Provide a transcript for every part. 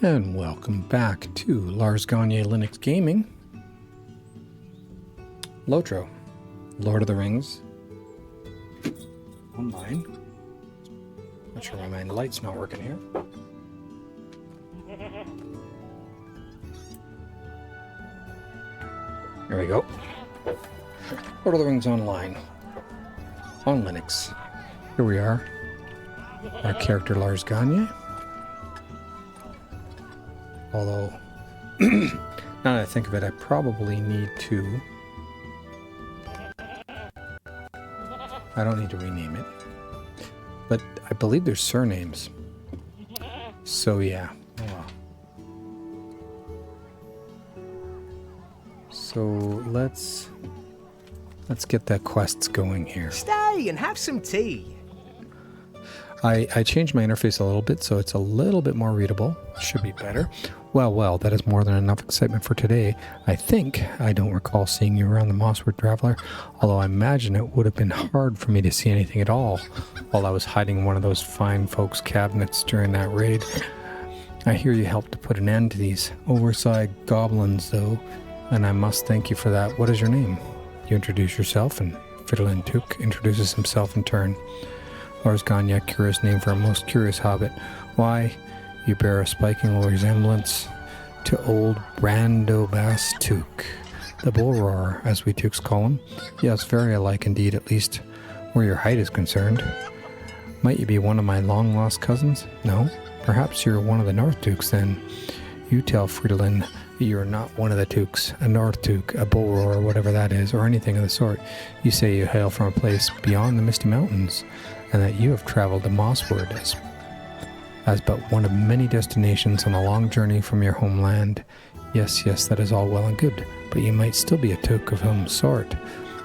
And welcome back to Lars Gagner Linux Gaming. LOTRO, Lord of the Rings. Online. Not sure why my light's not working here. There we go. Lord of the Rings Online. On Linux. Here we are. Our character Lars Gagner. Although, now that I think of it, I probably need to... I don't need to rename it. But I believe there's surnames. So yeah. Oh well. So let's get the quests going here. Stay and have some tea. I changed my interface a little bit so it's a little bit more readable. Should be better. Well, that is more than enough excitement for today. I think I don't recall seeing you around the Mossward, Traveler, although I imagine it would have been hard for me to see anything at all while I was hiding in one of those fine folks' cabinets during that raid. I hear you helped to put an end to these oversized goblins, though, and I must thank you for that. What is your name? You introduce yourself, and Fiddlin' Took introduces himself in turn. Lars Gagner, curious name for a most curious hobbit. Why, you bear a striking resemblance to old Brandobas Took, the bull roarer, as we Tooks call him. Yes, very alike indeed, at least where your height is concerned. Might you be one of my long-lost cousins? No? Perhaps you're one of the North Tooks, then. You tell Fridolin you're not one of the Tooks, a North Took, a bull roarer, whatever that is, or anything of the sort. You say you hail from a place beyond the Misty Mountains, and that you have traveled to Mossward as but one of many destinations on a long journey from your homeland. Yes, that is all well and good, but you might still be a Took of some sort.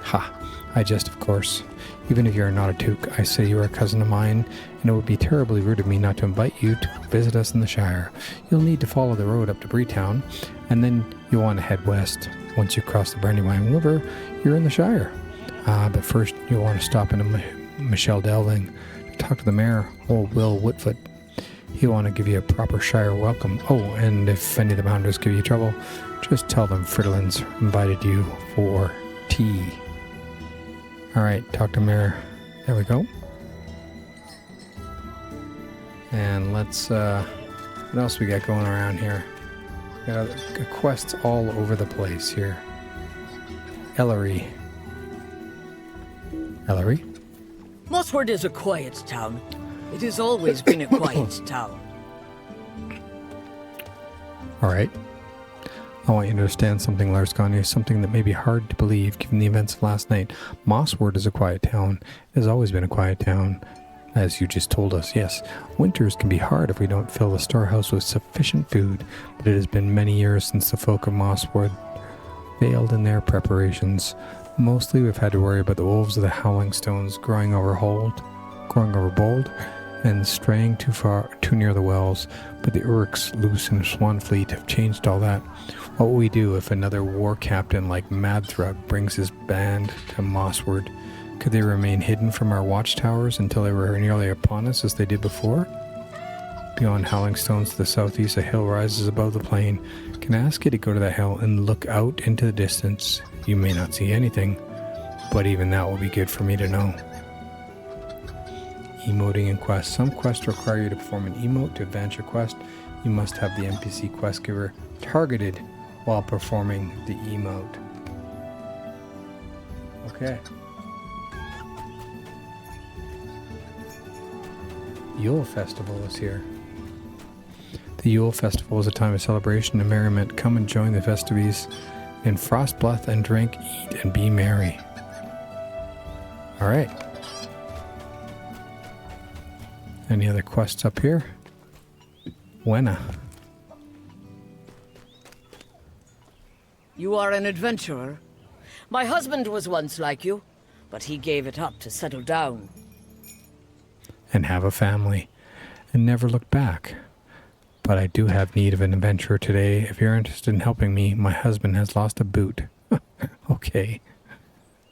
Ha, I jest, of course. Even if you are not a Took, I say you are a cousin of mine, and it would be terribly rude of me not to invite you to visit us in the Shire. You'll need to follow the road up to Breetown, and then you'll want to head west. Once you cross the Brandywine River, you're in the Shire. But first you'll want to stop in Michelle Delving to talk to the mayor, old Will Whitfoot. He'll want to give you a proper Shire welcome. Oh, and if any of the Bounders give you trouble, just tell them Fridolin's invited you for tea. Alright, talk to Mayor. There we go. And let's, what else we got going around here? Got quests all over the place here. Ellery. Mossward is a quiet town. It has always been a quiet town. Alright. I want you to understand something, Lars Gagner, something that may be hard to believe given the events of last night. Mossward is a quiet town. It has always been a quiet town, as you just told us. Yes, winters can be hard if we don't fill the storehouse with sufficient food, but it has been many years since the folk of Mossward failed in their preparations. Mostly we've had to worry about the wolves of the Howling Stones growing over bold, and straying too near the wells, but the Urks, Loose, and Swanfleet have changed all that. What will we do if another war captain like Madthrug brings his band to Mossward? Could they remain hidden from our watchtowers until they were nearly upon us as they did before? Beyond Howling Stones to the southeast, a hill rises above the plain. Can I ask you to go to that hill and look out into the distance? You may not see anything, but even that will be good for me to know. Emoting in quests. Some quests require you to perform an emote to advance your quest. You must have the NPC quest giver targeted while performing the emote. Okay. Yule Festival is here. The Yule Festival is a time of celebration and merriment. Come and join the festivities in Frostbluff and drink, eat, and be merry. Alright. Any other quests up here? Wenna. You are an adventurer. My husband was once like you, but he gave it up to settle down. And have a family. And never look back. But I do have need of an adventurer today. If you're interested in helping me, my husband has lost a boot. Okay.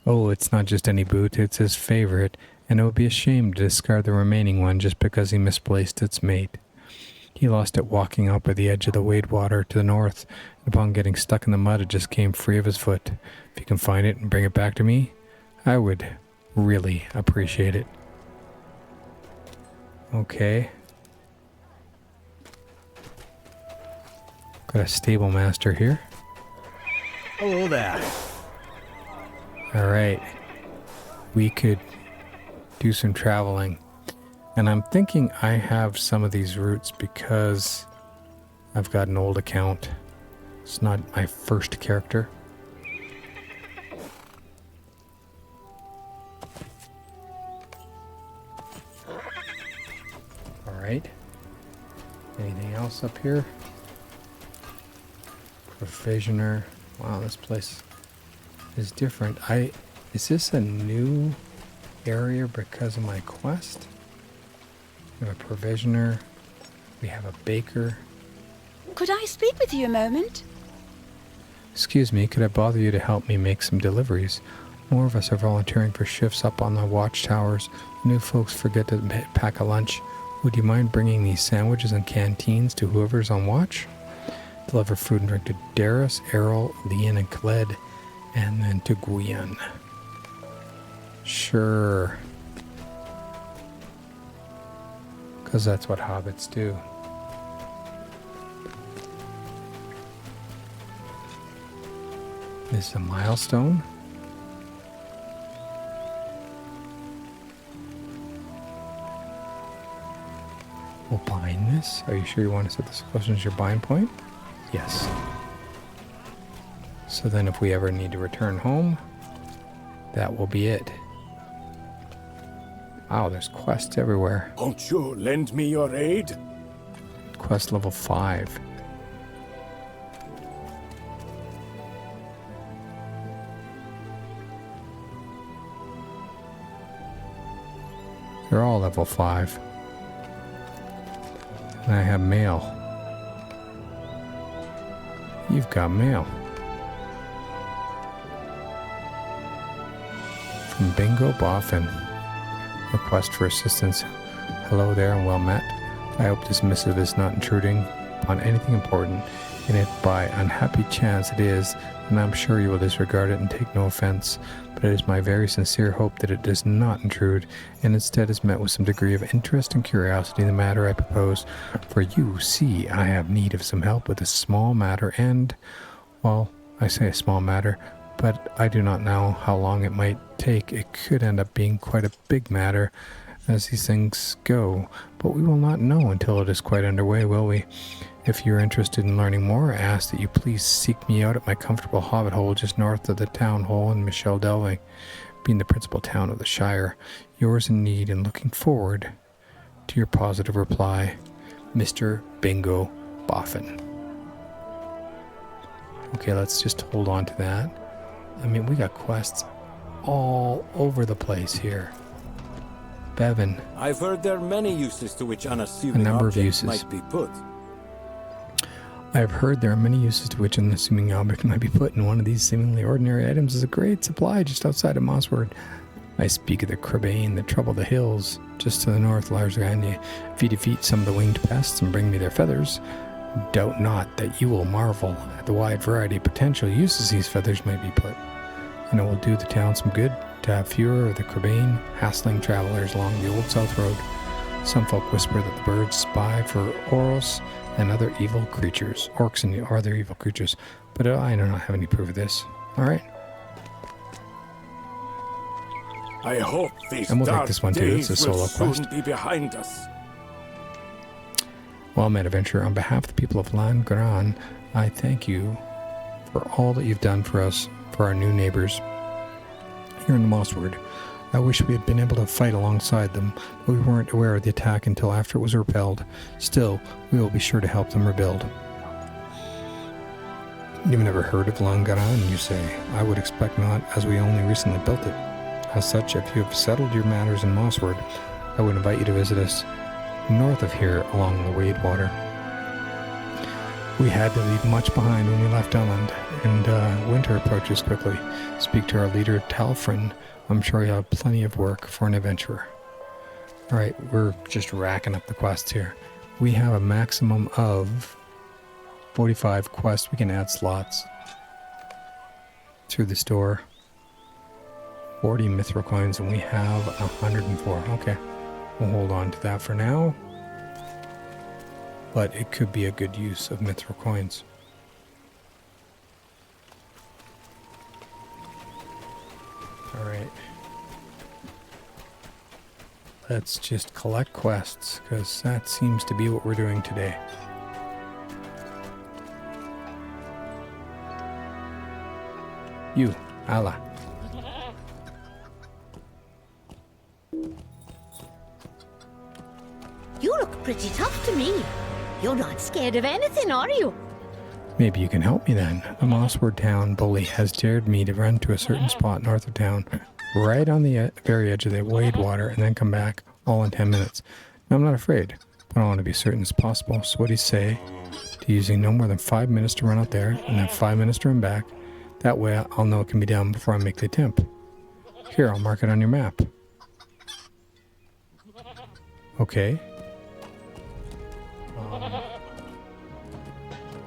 Oh, it's not just any boot, it's his favorite, and it would be a shame to discard the remaining one just because he misplaced its mate. He lost it walking out by the edge of the wade water to the north, and upon getting stuck in the mud, it just came free of his foot. If you can find it and bring it back to me, I would really appreciate it. Okay. Got a stable master here. Hello there. Alright. We could do some traveling. And I'm thinking I have some of these routes because I've got an old account. It's not my first character. Alright. Anything else up here? Provisioner. Wow, this place is different. Is this a new area because of my quest? We have a provisioner. We have a baker. Could I speak with you a moment? Excuse me, could I bother you to help me make some deliveries? More of us are volunteering for shifts up on the watchtowers. New folks forget to pack a lunch. Would you mind bringing these sandwiches and canteens to whoever's on watch? Deliver food and drink to Darius, Errol, Leon, and Khaled, and then to Guyan. Sure. Because that's what hobbits do. This is a milestone. We'll bind this. Are you sure you want to set this question as your bind point? Yes. So then if we ever need to return home, that will be it. Wow, there's quests everywhere. Won't you lend me your aid? Quest level 5. They're all level 5. And I have mail. You've got mail. From Bingo Boffin. Request for assistance. Hello there and well met. I hope this missive is not intruding upon anything important, and if by unhappy chance it is, then I'm sure you will disregard it and take no offense. But it is my very sincere hope that it does not intrude, and instead is met with some degree of interest and curiosity in the matter I propose. For you see, I have need of some help with a small matter, and, well, I say a small matter, but I do not know how long it might take. It could end up being quite a big matter, as these things go, but we will not know until it is quite underway, will we? If you're interested in learning more, I ask that you please seek me out at my comfortable hobbit hole just north of the town hall in Michel Delving, being the principal town of the Shire. Yours in need and looking forward to your positive reply, Mr. Bingo Boffin. Okay, let's just hold on to that. I mean, we got quests all over the place here. Bevan. I've heard there are many uses to which unassuming A number of objects uses. might be put. I have heard there are many uses to which an unassuming object might be put, and one of these seemingly ordinary items is a great supply just outside of Mossward. I speak of the Crebain that trouble the hills just to the north, Lars Gagner. If you defeat some of the winged pests and bring me their feathers, doubt not that you will marvel at the wide variety of potential uses these feathers might be put. And it will do the town some good to have fewer of the Crebain hassling travelers along the old south road. Some folk whisper that the birds spy for Oros and other evil creatures, orcs and other evil creatures, but I do not have any proof of this. All right. I hope these And we'll take dark this one too. days It's a will solo soon quest. be behind us. Well met, adventurer. On behalf of the people of Landroval, I thank you for all that you've done for us, for our new neighbors here in the Mossward. I wish we had been able to fight alongside them, but we weren't aware of the attack until after it was repelled. Still, we will be sure to help them rebuild. You've never heard of Landroval, you say? I would expect not, as we only recently built it. As such, if you have settled your matters in Mossward, I would invite you to visit us north of here along the Wade Water. We had to leave much behind when we left Elland, and winter approaches quickly. Speak to our leader, Talfrin. I'm sure you'll have plenty of work for an adventurer. Alright, we're just racking up the quests here. we have a maximum of 45 quests. We can add slots through the store. 40 mithril coins, and we have 104. Okay, we'll hold on to that for now. But it could be a good use of mithril coins. Alright. Let's just collect quests, because that seems to be what we're doing today. You, Allah. You look pretty tough to me. You're not scared of anything, are you? Maybe you can help me then. The Mossward town bully has dared me to run to a certain spot north of town, right on the very edge of the wade water, and then come back all in 10 minutes. Now, I'm not afraid, but I want to be certain as possible. So what do you say to using no more than 5 minutes to run out there, and then 5 minutes to run back? That way I'll know it can be done before I make the attempt. Here, I'll mark it on your map. Okay.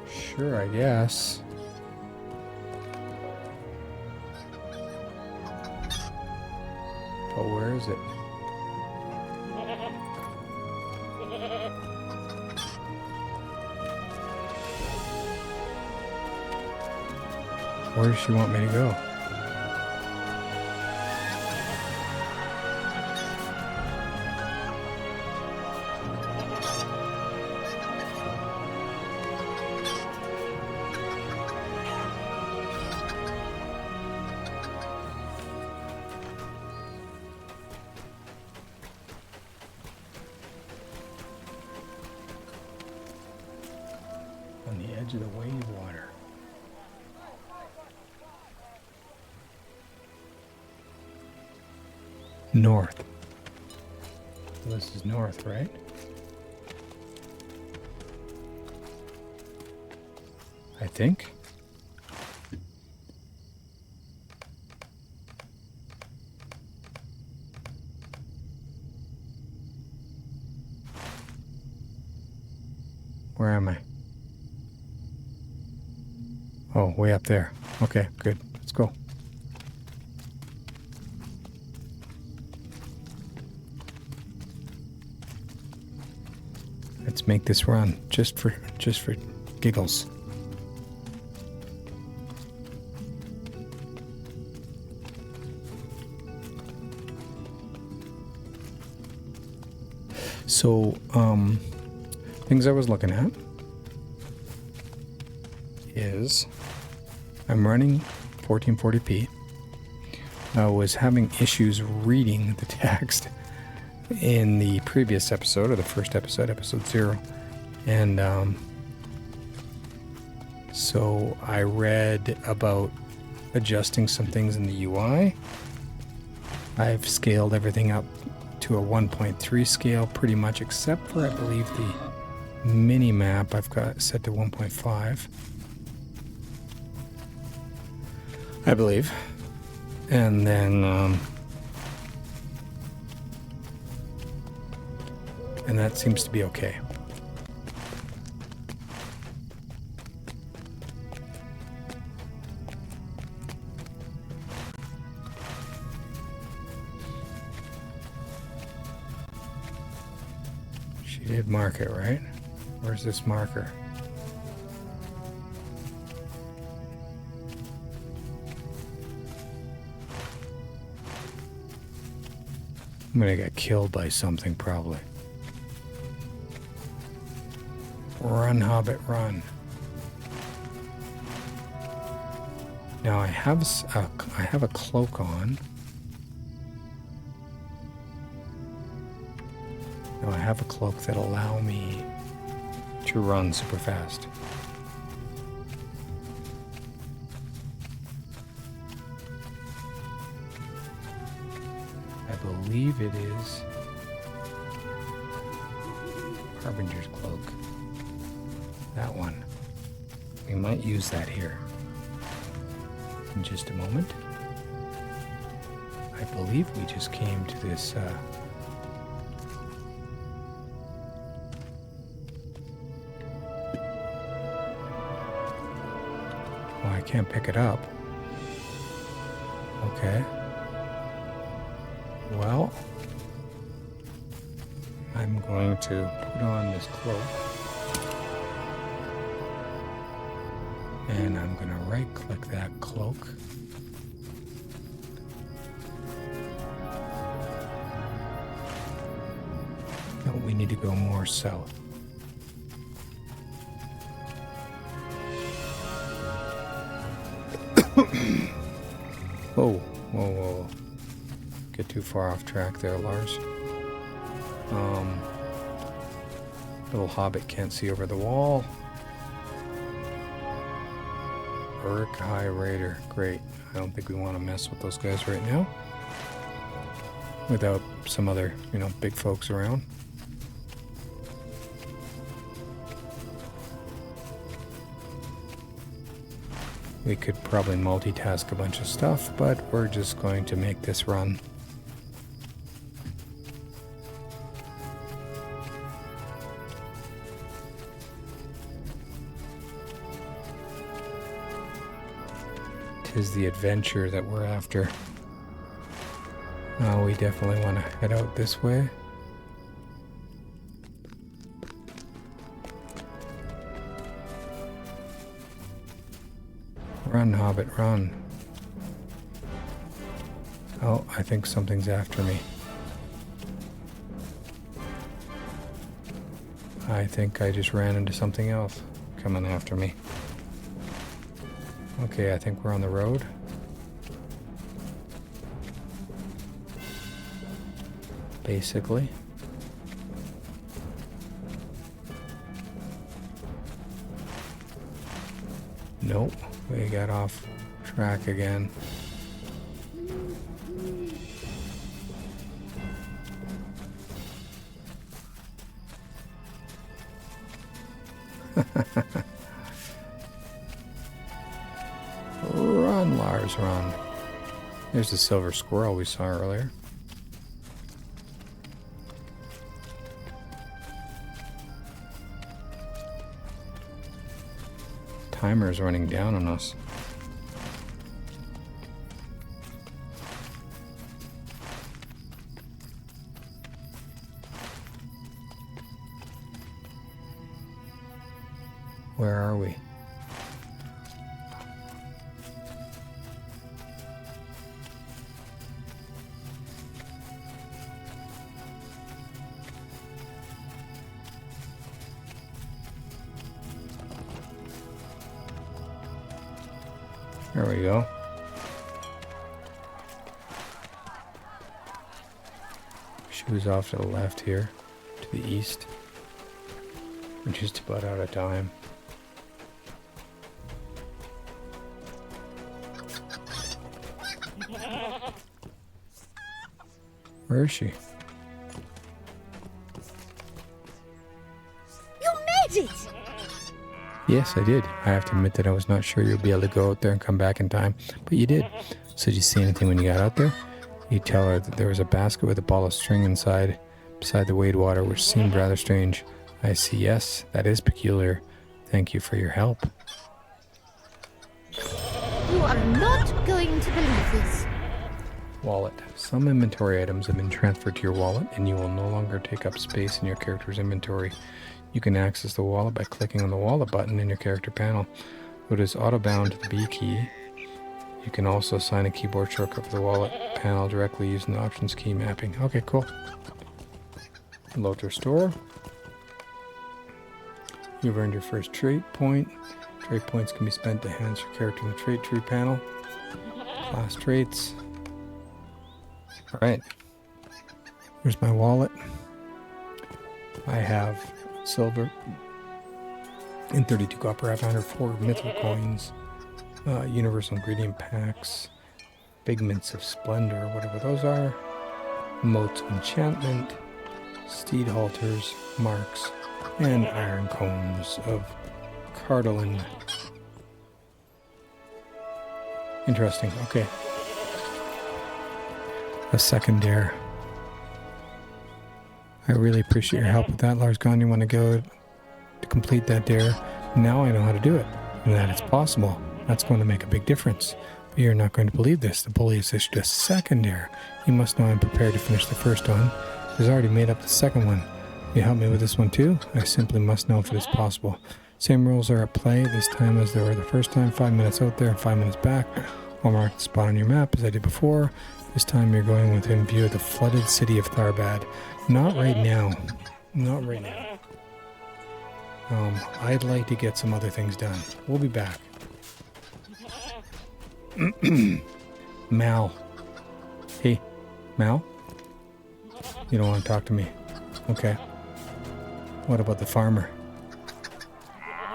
Sure, I guess. But where is it? Where does she want me to go? On the edge of the wave water. North. This is north, right? I think. Where am I? Oh, way up there. Okay, good. Let's go. Let's make this run just for giggles. So, things I was looking at is I'm running 1440p. I was having issues reading the text in the previous episode, or the first episode, episode 0. And so I read about adjusting some things in the UI. I've scaled everything up to a 1.3 scale pretty much, except for I believe the mini map I've got set to 1.5. I believe. And then and that seems to be okay. She did mark it, right? Where's this marker? I'm gonna get killed by something probably. Run, Hobbit, run. Now I have a cloak on. Now I have a cloak that'll allow me to run super fast. I believe it is Harbinger's cloak. That one. We might use that here in just a moment. I believe we just came to this Oh, I can't pick it up. Okay. Well, I'm going to put on this cloak. And I'm going to right-click that cloak. No, we need to go more south. Whoa, whoa, whoa. Get too far off track there, Lars. Little Hobbit can't see over the wall. High Raider. Great. I don't think we want to mess with those guys right now. Without some other, big folks around. We could probably multitask a bunch of stuff, but we're just going to make this run. Is the adventure that we're after. We definitely want to head out this way. Run, Hobbit, run. Oh, I think something's after me. I think I just ran into something else coming after me. Okay, I think we're on the road. Basically. Nope, we got off track again. Run, Lars, run. There's the silver squirrel we saw earlier. Timer's running down on us. Where are we? There we go. Shoes off to the left here, to the east. We're just about out of time. Where is she? You made it! Yes, I did. I have to admit that I was not sure you'd be able to go out there and come back in time, but you did. So did you see anything when you got out there? You tell her that there was a basket with a ball of string inside, beside the wade water, which seemed rather strange. I see, yes, that is peculiar. Thank you for your help. You are not going to believe this. Wallet. Some inventory items have been transferred to your wallet, and you will no longer take up space in your character's inventory. You can access the wallet by clicking on the wallet button in your character panel. It is auto-bound to the B key. You can also assign a keyboard shortcut for the wallet panel directly using the options key mapping. Okay, cool. LOTRO store. You've earned your first trait point. Trait points can be spent to enhance your character in the trait tree panel. Class traits. Alright. Here's my wallet. I have silver and 32 copper. I found 4 mythical coins, universal ingredient packs, figments of splendor, whatever those are, motes of enchantment, steed halters, marks, and iron cones of cardolan. Interesting. Okay. A second dare. I really appreciate your help with that, Lars Gagner. You want to go to complete that dare? Now I know how to do it, and that it's possible. That's going to make a big difference. But you're not going to believe this. The bully has issued a second dare. You must know I'm prepared to finish the first one. He's already made up the second one. You help me with this one too? I simply must know if it is possible. Same rules are at play this time as they were the first time. 5 minutes out there and 5 minutes back. I'll mark the spot on your map as I did before. This time you're going within view of the flooded city of Tharbad. Not right now. Not right now. I'd like to get some other things done. We'll be back. Mal. Hey, Mal? You don't want to talk to me. Okay. What about the farmer?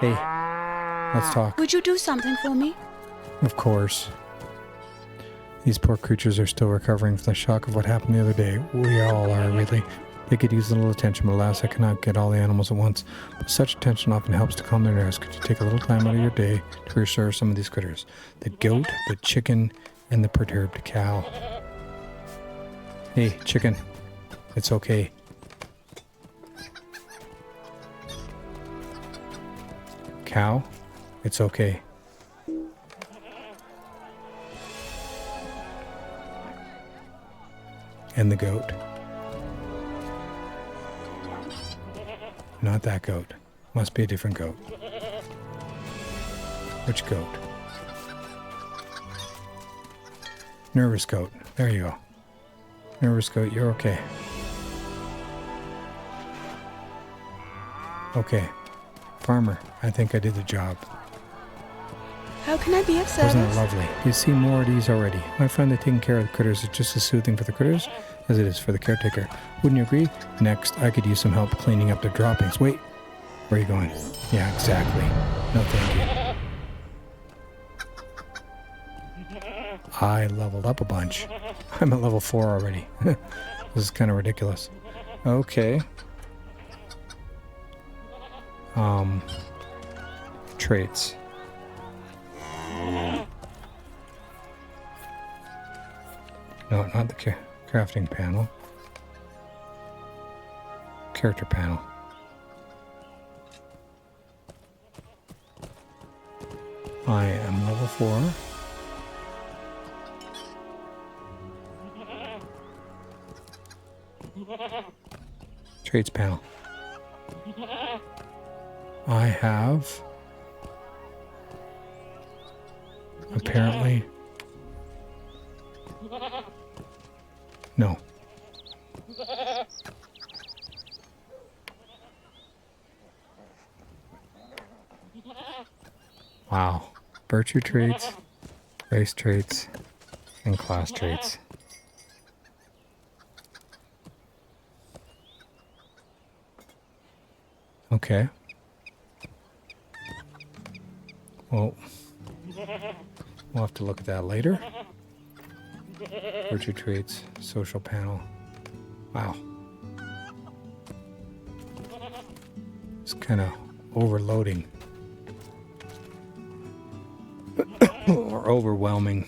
Hey, let's talk. Would you do something for me? Of course. These poor creatures are still recovering from the shock of what happened the other day. We all are, really. They could use a little attention, but alas, I cannot get all the animals at once. But such attention often helps to calm their nerves. Could you take a little time out of your day to reassure some of these critters? The goat, the chicken, and the perturbed cow. Hey, chicken. It's okay. Cow, it's okay. And the goat. Not that goat. Must be a different goat. Which goat? Nervous goat. There you go. Nervous goat, you're okay. Okay. Farmer, I think I did the job. How can I be of service? Wasn't it lovely? You see more of these already. I find that taking care of the critters is just as soothing for the critters as it is for the caretaker. Wouldn't you agree? Next, I could use some help cleaning up their droppings. Wait, where are you going? Yeah, exactly. No thank you. I leveled up a bunch. I'm at level 4 already. This is kind of ridiculous. Okay. Traits. No, not the crafting panel. Character panel. I am level 4. Traits panel. I have apparently no. Wow. Virtue traits, race traits, and class traits. Okay. Well, we'll have to look at that later. Virtue traits, social panel. Wow. It's kind of overloading. Or overwhelming.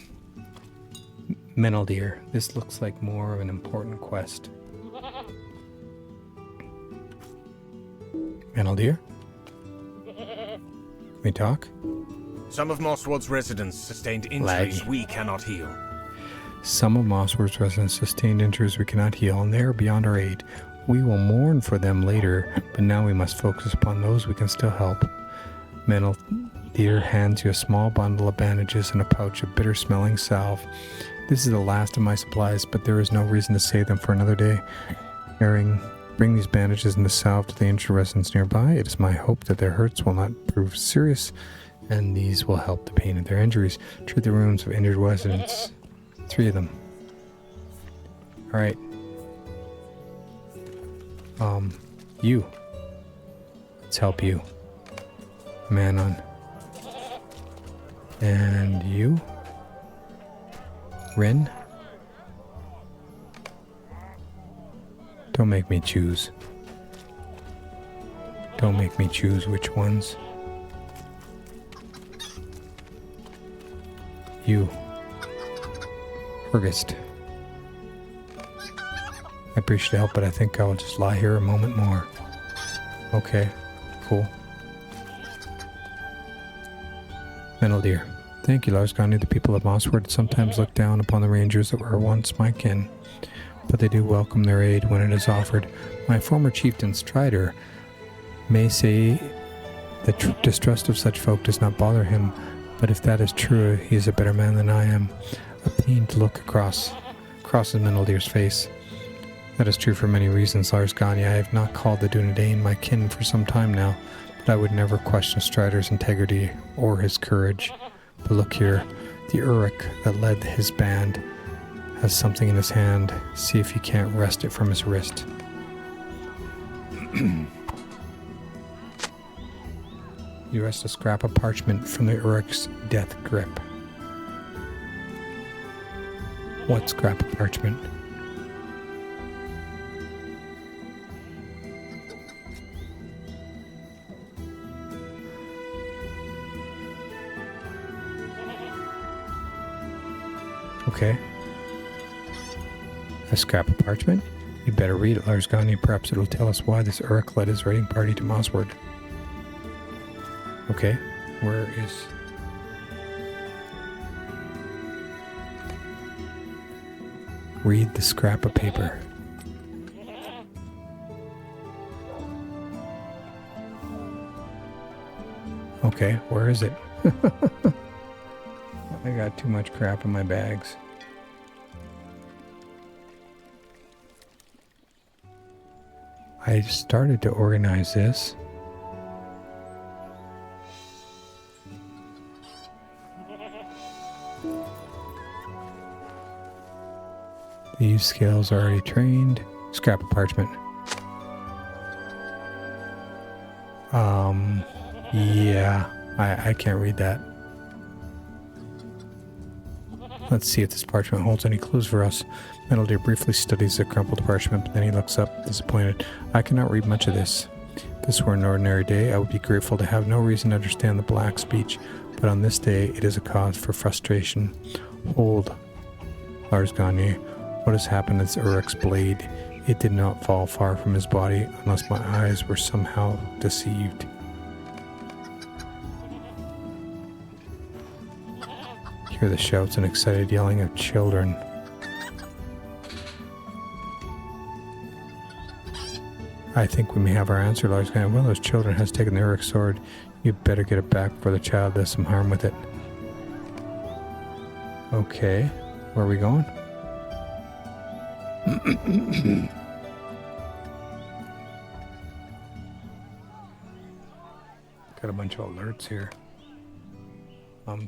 Mental deer. This looks like more of an important quest. Mental deer? Can we talk? Some of Mossward's residents sustained injuries Laggy. we cannot heal. Some of Mossward's residents sustained injuries we cannot heal, and they are beyond our aid. We will mourn for them later, but now we must focus upon those we can still help. Mental deer hands you a small bundle of bandages and a pouch of bitter-smelling salve. This is the last of my supplies, but there is no reason to save them for another day. Bring these bandages and the salve to the injured residents nearby. It is my hope that their hurts will not prove serious, and these will help the pain of their injuries. Treat the wounds of injured residents. 3 of them. Alright. You. Let's help you. Manon. And you? Rin? Don't make me choose. Don't make me choose which ones. You. Fergust. I appreciate the help, but I think I will just lie here a moment more. Okay, cool. Mental deer. Thank you, Lars Gagner. The people of Mossward sometimes look down upon the rangers that were once my kin, but they do welcome their aid when it is offered. My former chieftain Strider may say the distrust of such folk does not bother him, but if that is true, he is a better man than I am. A pained look crosses Meneldir's face. That is true for many reasons, Lars Gagner. I have not called the Dunedain my kin for some time now, but I would never question Strider's integrity or his courage. But look here, the Uruk that led his band has something in his hand. See if you can't wrest it from his wrist. You wrest a scrap of parchment from the Uruk's death grip. What scrap of parchment? Okay. A scrap of parchment? You better read it, Lars Gagner. Perhaps it'll tell us why this Uruk led his raiding party to Mossward. Okay, where is... Read the scrap of paper. Okay, where is it? I got too much crap in my bags. I started to organize this. These scales are already trained. Scrap of parchment. Yeah, I can't read that. Let's see if this parchment holds any clues for us. Meneldir briefly studies the crumpled parchment, but then he looks up, disappointed. I cannot read much of this. If this were an ordinary day, I would be grateful to have no reason to understand the black speech, but on this day, it is a cause for frustration. Hold, Lars Gagner. What has happened is Uruk's blade. It did not fall far from his body, unless my eyes were somehow deceived. Hear the shouts and excited yelling of children. I think we may have our answer, Lars Gagner. One of those children has taken the Uruk sword. You better get it back before the child does some harm with it. Okay, where are we going? Got a bunch of alerts here.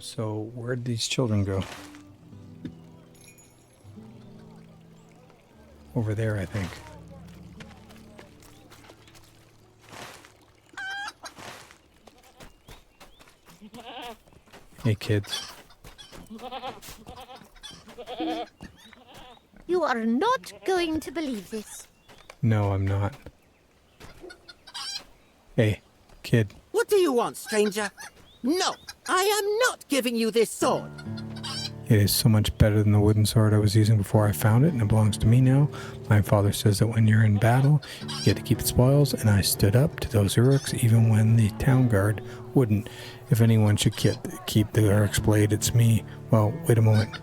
So where'd these children go? Over there, I think. Hey, kids. You are not going to believe this. No, I'm not. Hey, kid. What do you want, stranger? No, I am not giving you this sword. It is so much better than the wooden sword I was using before I found it, and it belongs to me now. My father says that when you're in battle, you get to keep the spoils, and I stood up to those Uruks even when the town guard wouldn't. If anyone should keep the Uruk's blade, it's me. Well, wait a moment.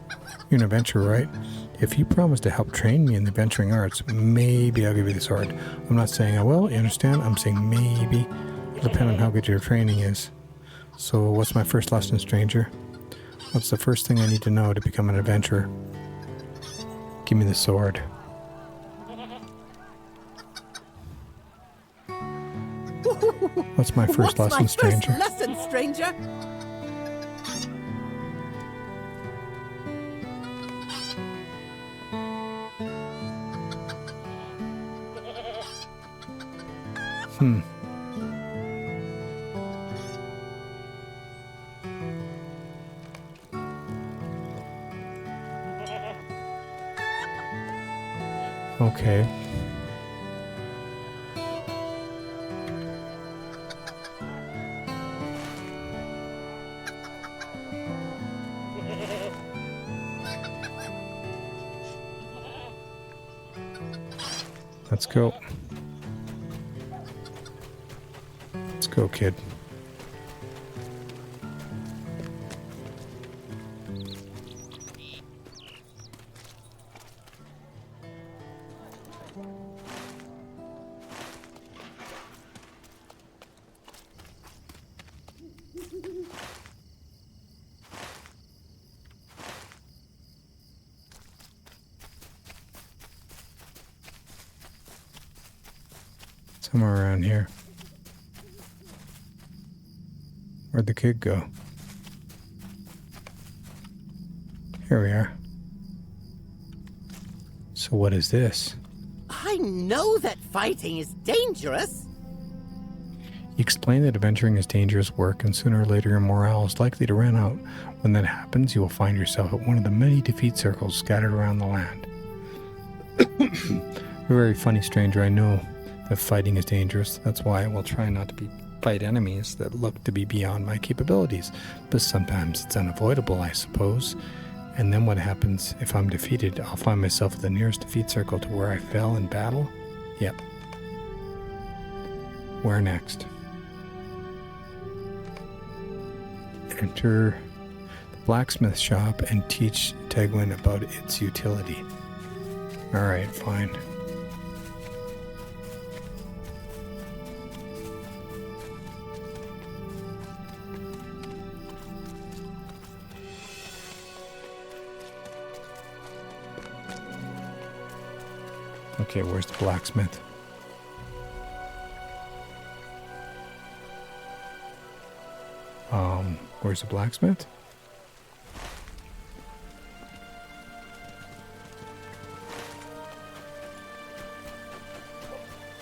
You're an adventurer, right? If you promise to help train me in the adventuring arts, maybe I'll give you the sword. I'm not saying I will, you understand? I'm saying maybe. It'll depend on how good your training is. So what's my first lesson, stranger? What's the first thing I need to know to become an adventurer? Give me the sword. What's my first lesson, stranger? What's my first lesson, stranger? Okay. Let's go. Let's go, kid. Somewhere around here. Where'd the kid go? Here we are. So what is this? I know that fighting is dangerous. You explain that adventuring is dangerous work, and sooner or later your morale is likely to run out. When that happens, you will find yourself at one of the many defeat circles scattered around the land. A very funny stranger. I know that fighting is dangerous. That's why I will try not to fight enemies that look to be beyond my capabilities. But sometimes it's unavoidable, I suppose. And then what happens if I'm defeated? I'll find myself at the nearest defeat circle to where I fell in battle? Yep. Where next? Enter the blacksmith shop and teach Tegwin about its utility. Alright, fine. Okay, where's the blacksmith? Where's the blacksmith?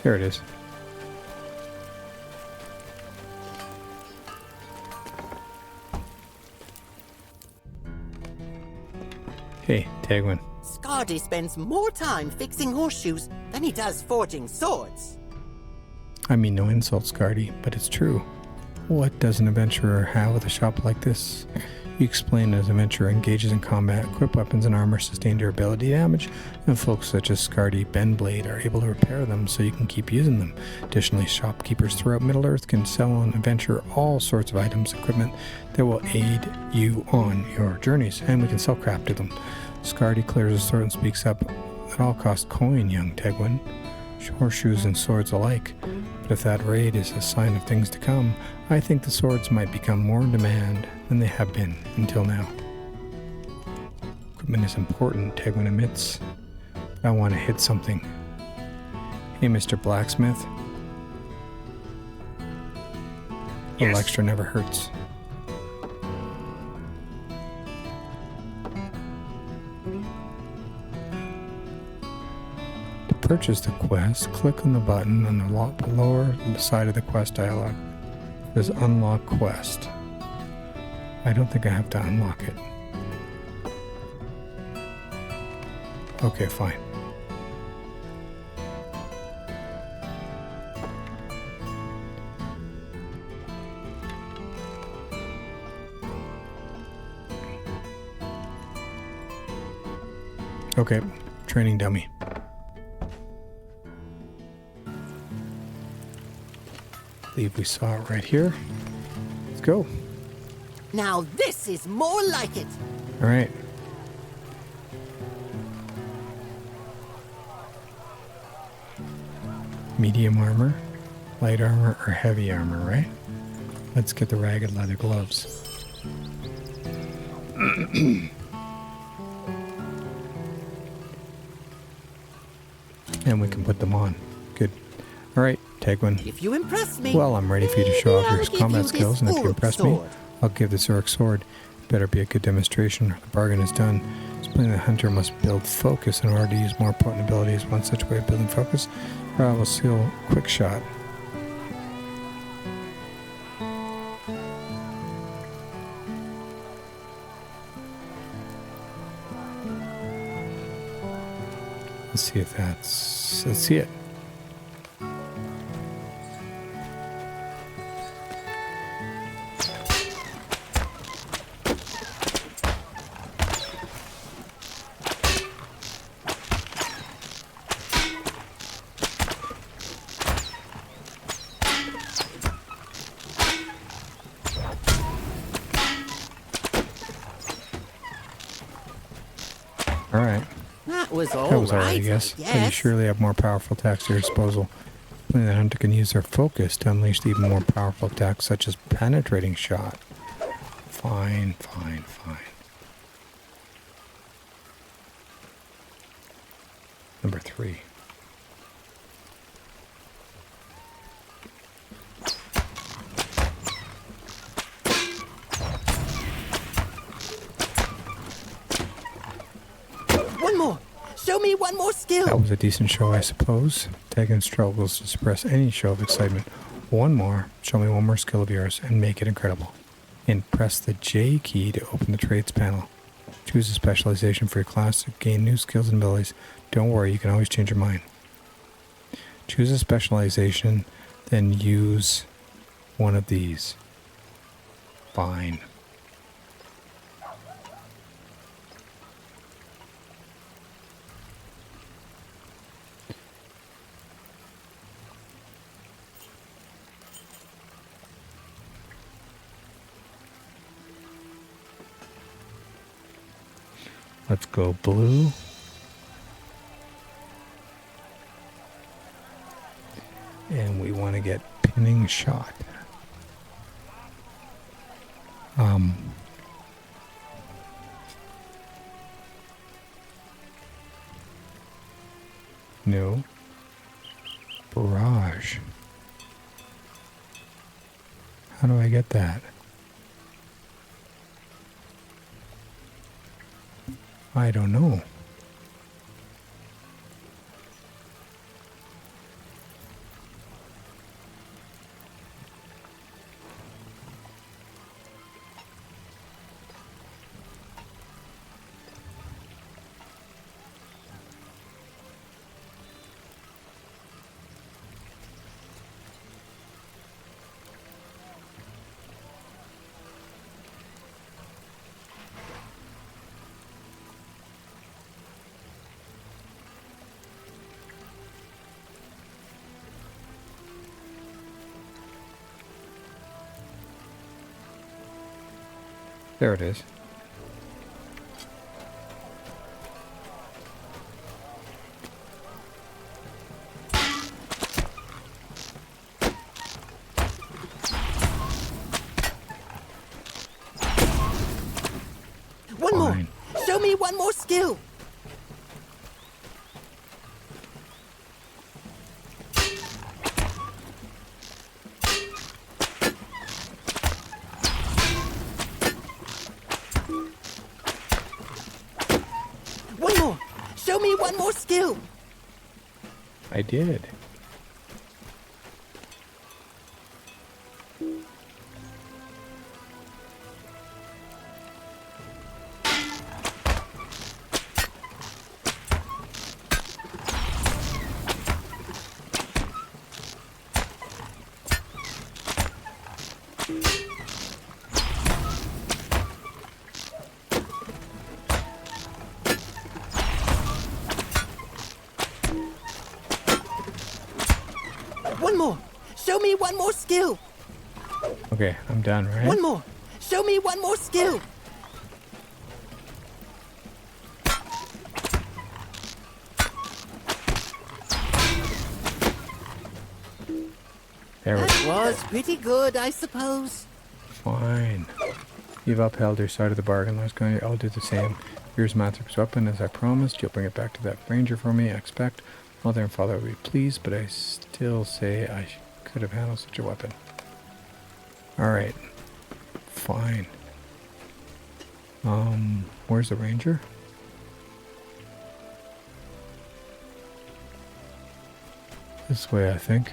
Here it is. Hey, Tegwin. Scardy spends more time fixing horseshoes than he does forging swords. I mean no insult, Scardy, but it's true. What does an adventurer have with a shop like this? You explain as an adventurer engages in combat, equip weapons and armor, sustain durability damage, and folks such as Scardy Benblade are able to repair them so you can keep using them. Additionally, shopkeepers throughout Middle-earth can sell on adventure all sorts of items, equipment that will aid you on your journeys, and we can sell crap to them. Scardy clears his throat and speaks up. At all cost coin, young Tegwin. Horseshoes and swords alike. But if that raid is a sign of things to come, I think the swords might become more in demand than they have been until now. Equipment is important, Tegwin admits. But I want to hit something. Hey, Mr. Blacksmith. A little extra never hurts. Purchase the quest, click on the button on the lower side of the quest dialog. There's unlock quest. I don't think I have to unlock it. Okay, fine. Okay, training dummy. I believe we saw it right here. Let's go. Now this is more like it. All right. Medium armor, light armor, or heavy armor, right? Let's get the ragged leather gloves. And we can put them on. Good. All right, Tegwin. If you impress me, Well, I'm ready for you to show off I'll your give combat you skills, and this if you orc impress me, sword. I'll give this orc sword. Better be a good demonstration, or the bargain is done. Explain that the hunter must build focus in order to use more potent abilities. One such way of building focus, I will seal quick shot. Let's see if that's... Let's see it. All right. That was all That was right, alright, I guess. I But you guess. surely have more powerful attacks at your disposal. Only the hunter can use their focus to unleash the even more powerful attacks, such as penetrating shot. Fine, fine, fine. Number 3. Show me one more skill. That was a decent show, I suppose. Tegan struggles to suppress any show of excitement. One more. Show me one more skill of yours and make it incredible. And press the J key to open the traits panel. Choose a specialization for your class to gain new skills and abilities. Don't worry, you can always change your mind. Choose a specialization, then use one of these. Fine. Let's go blue. And we want to get pinning shot. No. Barrage. How do I get that? I don't know. There it is. One more. Show me one more skill. One more. Show me one more skill. I did. One more. Show me one more skill. Okay, I'm done, right? One more. Show me one more skill. There we That go. was pretty good, I suppose. Fine. You've upheld your side of the bargain, Lars Gagner. I'll do the same. Here's Mathric's weapon, as I promised. You'll bring it back to that ranger for me, I expect. Mother and father will be pleased, but I still say I could have handled such a weapon. Alright. Fine. Where's the ranger? This way, I think.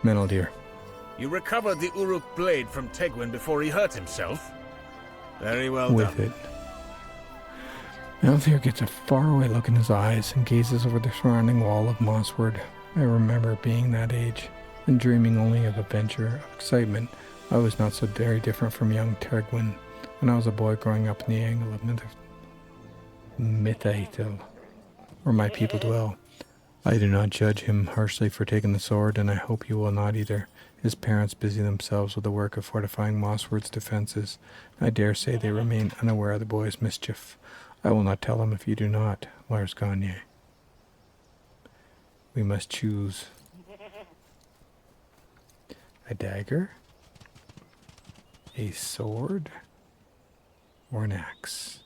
Menel, dear. You recovered the Uruk blade from Tegwin before he hurt himself? Very well With done. it. Althir gets a faraway look in his eyes and gazes over the surrounding wall of Mossward. I remember being that age and dreaming only of adventure, of excitement. I was not so very different from young Tegwin when I was a boy growing up in the angle of Mythaethel, where my people dwell. I do not judge him harshly for taking the sword, and I hope you will not either. His parents busy themselves with the work of fortifying Mossward's defenses. I dare say they remain unaware of the boy's mischief. I will not tell him if you do not, Lars Gagner. We must choose a dagger, a sword, or an axe.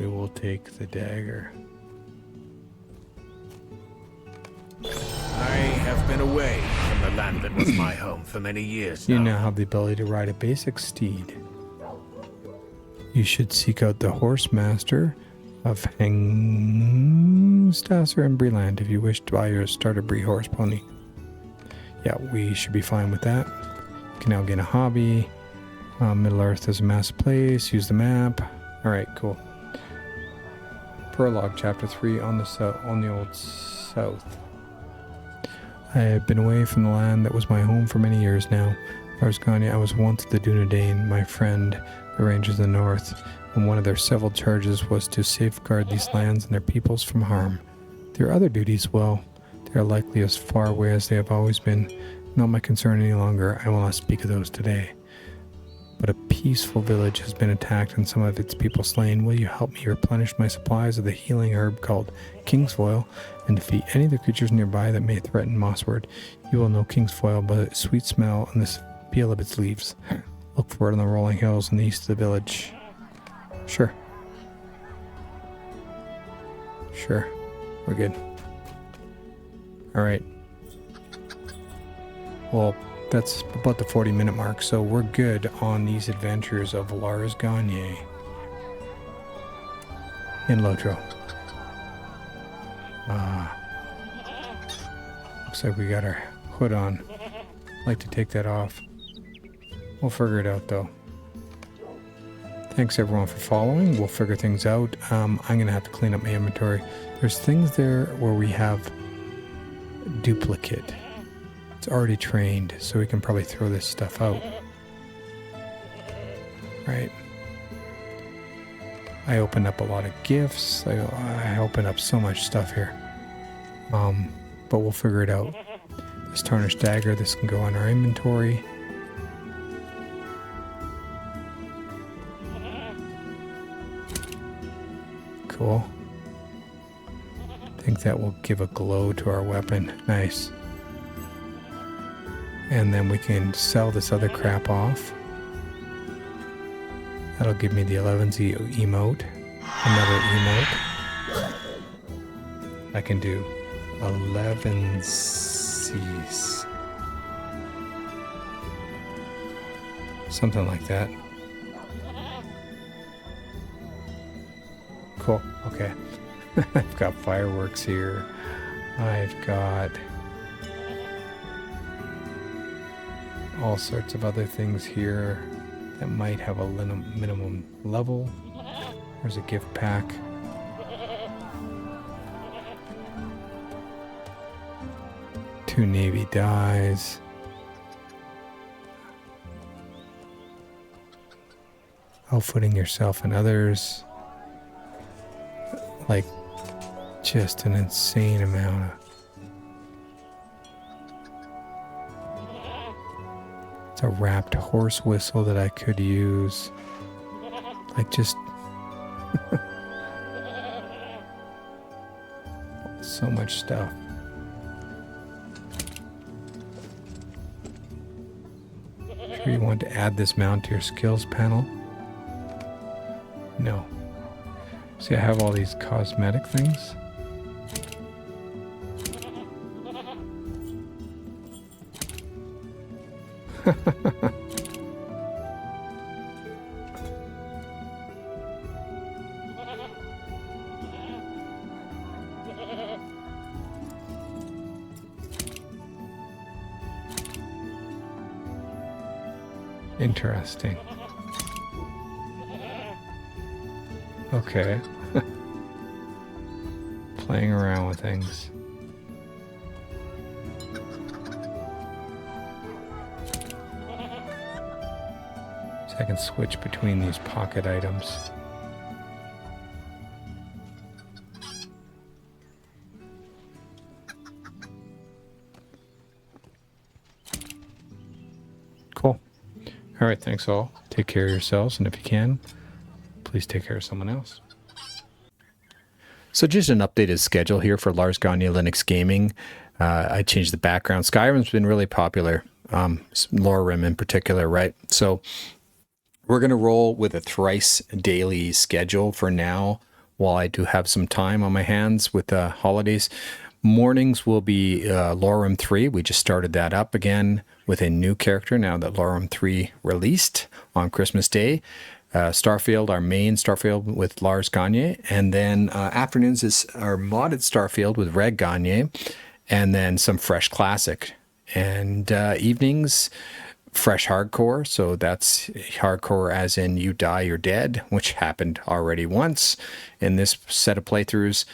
we will take the dagger. I have been away from the land that was my home for many years You now. now have the ability to ride a basic steed. You should seek out the horse master of Hengstasser and Breland if you wish to buy your starter breed horse pony. Yeah, we should be fine with that. You can now gain a hobby. Middle Earth is a massive place. Use the map. All right, cool. Prologue, Chapter 3 on the Old South. I have been away from the land that was my home for many years now. Lars Gagner, I was once the Dunedain, my friend, the Rangers of the North, and one of their several charges was to safeguard these lands and their peoples from harm. Their other duties, well, they are likely as far away as they have always been. Not my concern any longer. I will not speak of those today. But a peaceful village has been attacked and some of its people slain. Will you help me replenish my supplies of the healing herb called Kingsfoil and defeat any of the creatures nearby that may threaten Mossward? You will know Kingsfoil by the sweet smell and the feel of its leaves. Look for it on the rolling hills in the east of the village. Sure. Sure. We're good. Alright. Well, that's about the 40-minute mark, so we're good on these adventures of Lars Gagner in LOTRO. Looks like we got our hood on. I'd like to take that off. We'll figure it out, though. Thanks, everyone, for following. We'll figure things out. I'm going to have to clean up my inventory. There's things there where we have duplicate. It's already trained, so we can probably throw this stuff out. Right. I opened up a lot of gifts. I opened up so much stuff here. But we'll figure it out. This tarnished dagger, this can go on our inventory. Cool. I think that will give a glow to our weapon. Nice. And then we can sell this other crap off. That'll give me the 11Z emote. Another emote. I can do 11Cs. Something like that. Cool. Okay. I've got fireworks here. I've got all sorts of other things here that might have a minimum level. There's a gift pack. Two navy dyes. Outfitting yourself and others. Like, just an insane amount of... It's a wrapped horse whistle that I could use. Like, just... so much stuff. Sure you want to add this mount to your skills panel? No. See, I have all these cosmetic things. Interesting. Okay. Playing around with things. So I can switch between these pocket items. Cool. All right, thanks all. Take care of yourselves, and if you can, please take care of someone else. So just an updated schedule here for Lars Gagner Linux Gaming. I changed the background. Skyrim's been really popular, Lorerim in particular, right? So we're going to roll with a thrice daily schedule for now. while I do have some time on my hands with the holidays. Mornings will be Lorem 3. We just started that up again with a new character now that Lorem 3 released on Christmas Day. Starfield, our main Starfield with Lars Gagner. And then afternoons is our modded Starfield with Red Gagner. And then some fresh classic. And evenings, fresh hardcore. So that's hardcore as in you die, you're dead, which happened already once in this set of playthroughs.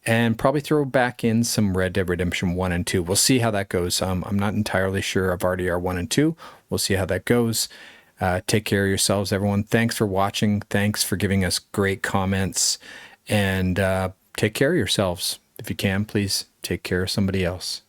And probably throw back in some Red Dead Redemption 1 and 2. We'll see how that goes. I'm not entirely sure of RDR 1 and 2. We'll see how that goes. Take care of yourselves, everyone. Thanks for watching. Thanks for giving us great comments. And take care of yourselves. If you can, please take care of somebody else.